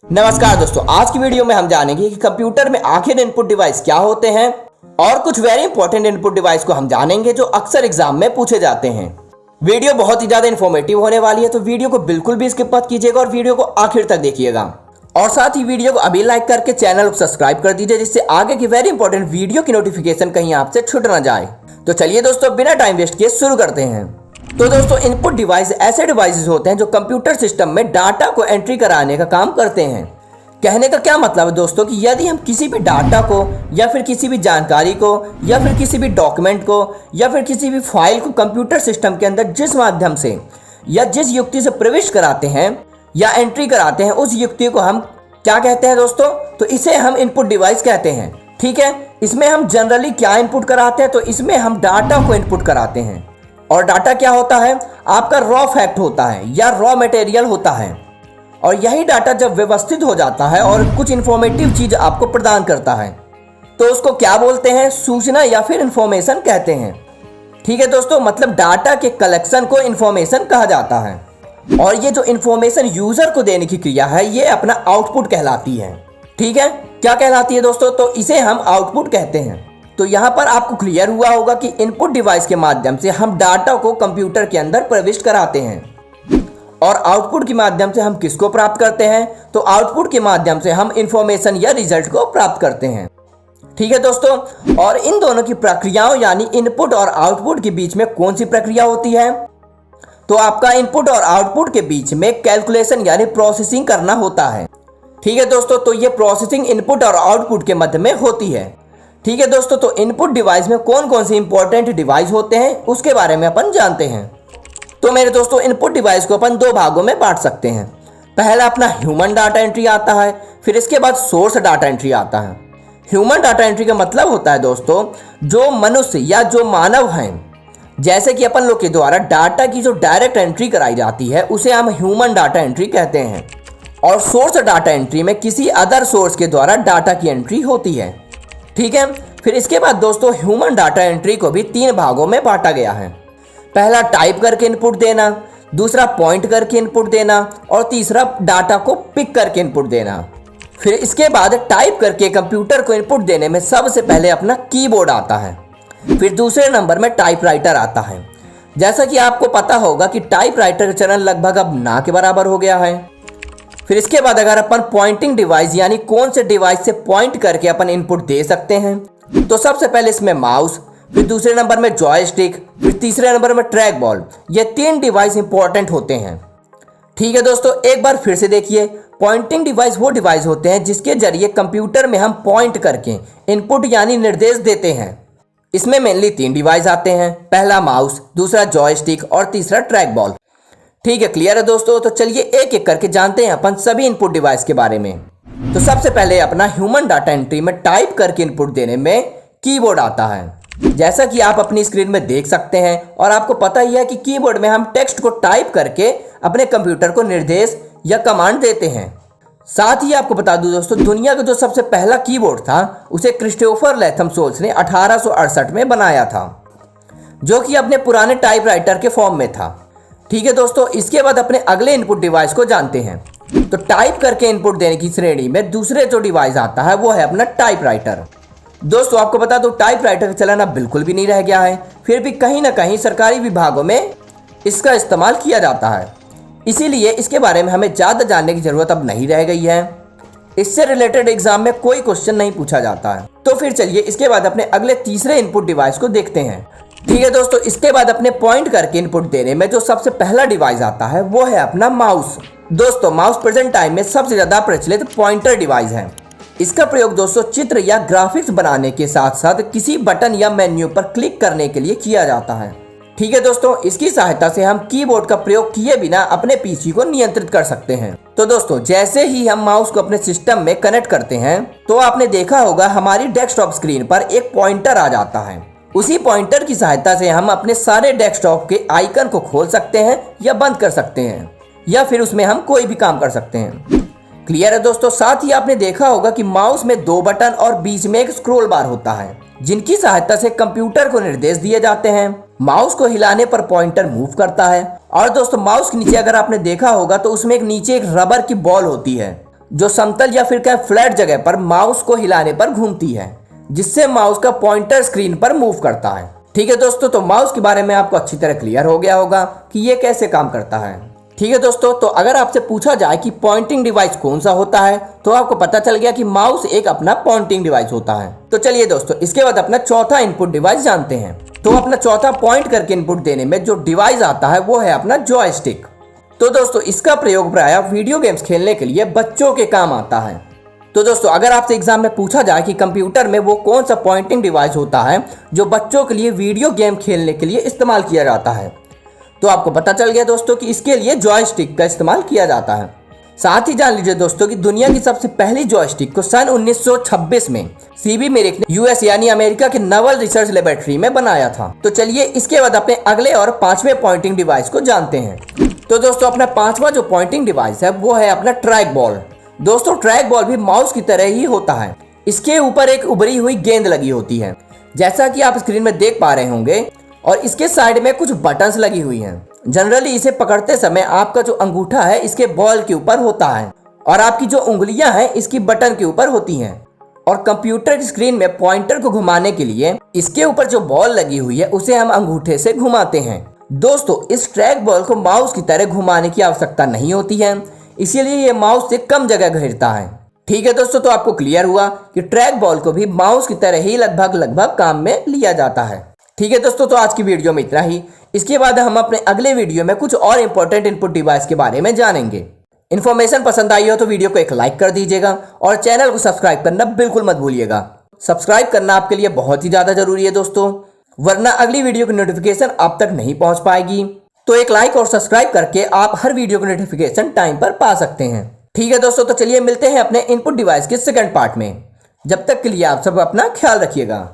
नमस्कार दोस्तों, आज की वीडियो में हम जानेंगे कि कंप्यूटर में आखिर इनपुट डिवाइस क्या होते हैं और कुछ वेरी इंपॉर्टेंट इनपुट डिवाइस को हम जानेंगे जो अक्सर एग्जाम में पूछे जाते हैं। वीडियो बहुत ही ज्यादा इन्फॉर्मेटिव होने वाली है, तो वीडियो को बिल्कुल भी स्किप मत कीजिएगा और वीडियो को आखिर तक देखिएगा। और साथ ही वीडियो को अभी लाइक करके चैनल को सब्सक्राइब कर दीजिए, जिससे आगे की वेरी इंपॉर्टेंट वीडियो की नोटिफिकेशन कहीं आपसे छूट ना जाए। तो चलिए दोस्तों, बिना टाइम वेस्ट किए शुरू करते हैं। तो दोस्तों, इनपुट डिवाइस ऐसे डिवाइसेस होते हैं जो कंप्यूटर सिस्टम में डाटा को एंट्री कराने का काम करते हैं। कहने का क्या मतलब है दोस्तों कि यदि हम किसी भी डाटा को या फिर किसी भी जानकारी को या फिर किसी भी डॉक्यूमेंट को या फिर किसी भी फाइल को कंप्यूटर सिस्टम के अंदर जिस माध्यम से या जिस युक्ति से प्रविष्ट कराते हैं या एंट्री कराते हैं, उस युक्ति को हम क्या कहते हैं दोस्तों? तो इसे हम इनपुट डिवाइस कहते हैं। ठीक है, इसमें हम जनरली क्या इनपुट कराते हैं? तो इसमें हम डाटा को इनपुट कराते हैं। और डाटा क्या होता है? आपका रॉ फैक्ट होता है या रॉ मटेरियल होता है। और यही डाटा जब व्यवस्थित हो जाता है और कुछ इंफॉर्मेटिव चीज आपको प्रदान करता है, तो उसको क्या बोलते हैं? सूचना या फिर इंफॉर्मेशन कहते हैं। ठीक है दोस्तों, मतलब डाटा के कलेक्शन को इंफॉर्मेशन कहा जाता है। और ये जो इंफॉर्मेशन यूजर को देने की क्रिया है, ये अपना आउटपुट कहलाती है। ठीक है, क्या कहलाती है दोस्तों? तो इसे हम आउटपुट कहते हैं। तो यहाँ पर आपको क्लियर हुआ होगा कि इनपुट डिवाइस के माध्यम से हम डाटा को कंप्यूटर के अंदर प्रविष्ट कराते हैं। और आउटपुट के माध्यम से हम किसको प्राप्त करते हैं? तो आउटपुट के माध्यम से हम इंफॉर्मेशन या रिजल्ट को प्राप्त करते हैं। ठीक है दोस्तों, और इन दोनों की प्रक्रियाओं यानी इनपुट और आउटपुट के बीच में कौन सी प्रक्रिया होती है? तो आपका इनपुट और आउटपुट के बीच में कैलकुलेशन यानी प्रोसेसिंग करना होता है। ठीक है दोस्तों, तो ये प्रोसेसिंग इनपुट और आउटपुट के मध्य में होती है। ठीक है दोस्तों, तो इनपुट डिवाइस में कौन कौन से इंपॉर्टेंट डिवाइस होते हैं उसके बारे में अपन जानते हैं। तो मेरे दोस्तों, इनपुट डिवाइस को अपन दो भागों में बांट सकते हैं। पहला अपना ह्यूमन डाटा एंट्री आता है, फिर इसके बाद सोर्स डाटा एंट्री आता है। ह्यूमन डाटा एंट्री का मतलब होता है दोस्तों, जो मनुष्य या जो मानव हैं, जैसे कि अपन लोग के द्वारा डाटा की जो डायरेक्ट एंट्री कराई जाती है, उसे हम ह्यूमन डाटा एंट्री कहते हैं। और सोर्स डाटा एंट्री में किसी अदर सोर्स के द्वारा डाटा की एंट्री होती है। ठीक है, फिर इसके बाद दोस्तों ह्यूमन डाटा एंट्री को भी तीन भागों में बांटा गया है। पहला टाइप करके इनपुट देना, दूसरा पॉइंट करके इनपुट देना और तीसरा डाटा को पिक करके इनपुट देना। फिर इसके बाद टाइप करके कंप्यूटर को इनपुट देने में सबसे पहले अपना कीबोर्ड आता है। फिर दूसरे नंबर में टाइपराइटर आता है। जैसा कि आपको पता होगा कि टाइपराइटर का चलन लगभग अब ना के बराबर हो गया है। फिर इसके बाद अगर अपन पॉइंटिंग डिवाइस यानी कौन से डिवाइस से पॉइंट करके अपन इनपुट दे सकते हैं, तो सबसे पहले इसमें माउस, फिर दूसरे नंबर में जॉयस्टिक, फिर तीसरे नंबर में ट्रैक बॉल। ये तीन डिवाइस इंपॉर्टेंट होते हैं। ठीक है दोस्तों, एक बार फिर से देखिए, पॉइंटिंग डिवाइस वो डिवाइस होते हैं जिसके जरिए कंप्यूटर में हम पॉइंट करके इनपुट यानी निर्देश देते हैं। इसमें मेनली तीन डिवाइस आते हैं, पहला माउस, दूसरा जॉयस्टिक और तीसरा ट्रैक बॉल। ठीक है, क्लियर है दोस्तों? तो चलिए एक एक करके जानते हैं अपन सभी इनपुट डिवाइस के बारे में। तो सबसे पहले अपना ह्यूमन डाटा एंट्री में टाइप करके इनपुट देने में कीबोर्ड आता है। जैसा कि आप अपनी स्क्रीन में देख सकते हैं और आपको पता ही है कि कीबोर्ड में हम टेक्स्ट को टाइप करके अपने कंप्यूटर को निर्देश या कमांड देते हैं। साथ ही आपको बता दूं दोस्तों, दुनिया का जो सबसे पहला कीबोर्ड था, उसे क्रिस्टोफर लैथम सोल्स ने 1868 में बनाया था, जो कि अपने पुराने टाइपराइटर के फॉर्म में था। ठीक है दोस्तों, इसके बाद अपने अगले इनपुट डिवाइस को जानते हैं। तो टाइप करके इनपुट देने की श्रेणी में दूसरे जो डिवाइस आता है वो है अपना टाइपराइटर। दोस्तों, आपको बता दो, टाइपराइटर का चलन अब बिल्कुल भी नहीं रह गया है, फिर भी कहीं ना कहीं सरकारी विभागों में इसका इस्तेमाल किया जाता है। इसीलिए इसके बारे में हमें ज़्यादा जानने की ज़रूरत अब नहीं रह गई है। इससे रिलेटेड एग्जाम में कोई क्वेश्चन नहीं पूछा जाता है। तो फिर चलिए इसके बाद अपने अगले तीसरे इनपुट डिवाइस को देखते हैं। ठीक है दोस्तों, इसके बाद अपने पॉइंट करके इनपुट देने में जो सबसे पहला डिवाइस आता है वो है अपना माउस। दोस्तों, माउस प्रेजेंट टाइम में सबसे ज़्यादा प्रचलित पॉइंटर डिवाइस है। इसका प्रयोग दोस्तों चित्र या ग्राफिक्स बनाने के साथ साथ किसी बटन या मेन्यू पर क्लिक करने के लिए किया जाता है। ठीक है दोस्तों, इसकी सहायता से हम कीबोर्ड का प्रयोग किए बिना अपने पीसी को नियंत्रित कर सकते हैं। तो दोस्तों, जैसे ही हम माउस को अपने सिस्टम में कनेक्ट करते हैं, तो आपने देखा होगा हमारी डेस्कटॉप स्क्रीन पर एक पॉइंटर आ जाता है। उसी पॉइंटर की सहायता से हम अपने सारे डेस्कटॉप के आइकन को खोल सकते हैं या बंद कर सकते हैं, या फिर उसमें हम कोई भी काम कर सकते हैं। क्लियर है दोस्तों? साथ ही आपने देखा होगा कि माउस में दो बटन और बीच में एक स्क्रॉल बार होता है, जिनकी सहायता से कंप्यूटर को निर्देश दिए जाते हैं। माउस को हिलाने पर पॉइंटर मूव करता है। और दोस्तों, माउस के नीचे अगर आपने देखा होगा तो उसमें एक नीचे एक रबर की बॉल होती है, जो समतल या फिर क्या फ्लैट जगह पर माउस को हिलाने पर घूमती है, जिससे माउस का पॉइंटर स्क्रीन पर मूव करता है। ठीक है दोस्तों, तो माउस के बारे में आपको अच्छी तरह क्लियर हो गया होगा कि ये कैसे काम करता है। ठीक है दोस्तों, तो अगर आपसे पूछा जाए कि पॉइंटिंग डिवाइस कौन सा होता है, तो आपको पता चल गया कि माउस एक अपना पॉइंटिंग डिवाइस होता है। तो चलिए दोस्तों, इसके बाद अपना चौथा इनपुट डिवाइस जानते हैं। तो अपना चौथा पॉइंट करके इनपुट देने में जो डिवाइस आता है वो है अपना जॉयस्टिक। तो दोस्तों, इसका प्रयोग प्रायः वीडियो गेम्स खेलने के लिए बच्चों के काम आता है। तो दोस्तों, अगर आपसे एग्जाम में पूछा जाए कि कंप्यूटर में वो कौन सा पॉइंटिंग डिवाइस होता है जो बच्चों के लिए वीडियो गेम खेलने के लिए इस्तेमाल किया जाता है, तो आपको पता चल गया दोस्तों कि इसके लिए जॉयस्टिक का इस्तेमाल किया जाता है। साथ ही जान लीजिए दोस्तों कि दुनिया की सबसे पहली जॉयस्टिक को सन 1926 में सीबी मेरिक ने यूएस यानी अमेरिका के नवल रिसर्च लेबोरेटरी में बनाया था। तो चलिए इसके बाद अपने अगले और पांचवें पॉइंटिंग डिवाइस को जानते हैं। तो दोस्तों, अपना पांचवा जो पॉइंटिंग डिवाइस है वो है अपना ट्रैक बॉल। दोस्तों, ट्रैक बॉल भी माउस की तरह ही होता है। इसके ऊपर एक उभरी हुई गेंद लगी होती है, जैसा कि आप स्क्रीन में देख पा रहे होंगे, और इसके साइड में कुछ बटन्स लगी हुई हैं। जनरली इसे पकड़ते समय आपका जो अंगूठा है इसके बॉल के ऊपर होता है और आपकी जो उंगलियां हैं इसकी बटन के ऊपर होती हैं। और कंप्यूटर की स्क्रीन में पॉइंटर को घुमाने के लिए इसके ऊपर जो बॉल लगी हुई है उसे हम अंगूठे से घुमाते हैं। दोस्तों, इस ट्रैक बॉल को माउस की तरह घुमाने की आवश्यकता नहीं होती है, इसीलिए ये माउस से कम जगह घेरता है। ठीक है दोस्तों, तो आपको क्लियर हुआ कि ट्रैक बॉल को भी माउस की तरह ही लगभग काम में लिया जाता है। ठीक है दोस्तों, तो आज की वीडियो में इतना ही। इसके बाद हम अपने अगले वीडियो में कुछ और इंपॉर्टेंट इनपुट डिवाइस के बारे में जानेंगे। इन्फॉर्मेशन पसंद आई हो तो वीडियो को एक लाइक कर दीजिएगा और चैनल को सब्सक्राइब करना बिल्कुल मत भूलिएगा। सब्सक्राइब करना आपके लिए बहुत ही ज़्यादा जरूरी है दोस्तों, वरना अगली वीडियो की नोटिफिकेशन आप तक नहीं पहुंच पाएगी। तो एक लाइक और सब्सक्राइब करके आप हर वीडियो की नोटिफिकेशन टाइम पर पा सकते हैं। ठीक है दोस्तों, तो चलिए मिलते हैं अपने इनपुट डिवाइस के सेकंड पार्ट में। जब तक के लिए आप सब अपना ख्याल रखिएगा।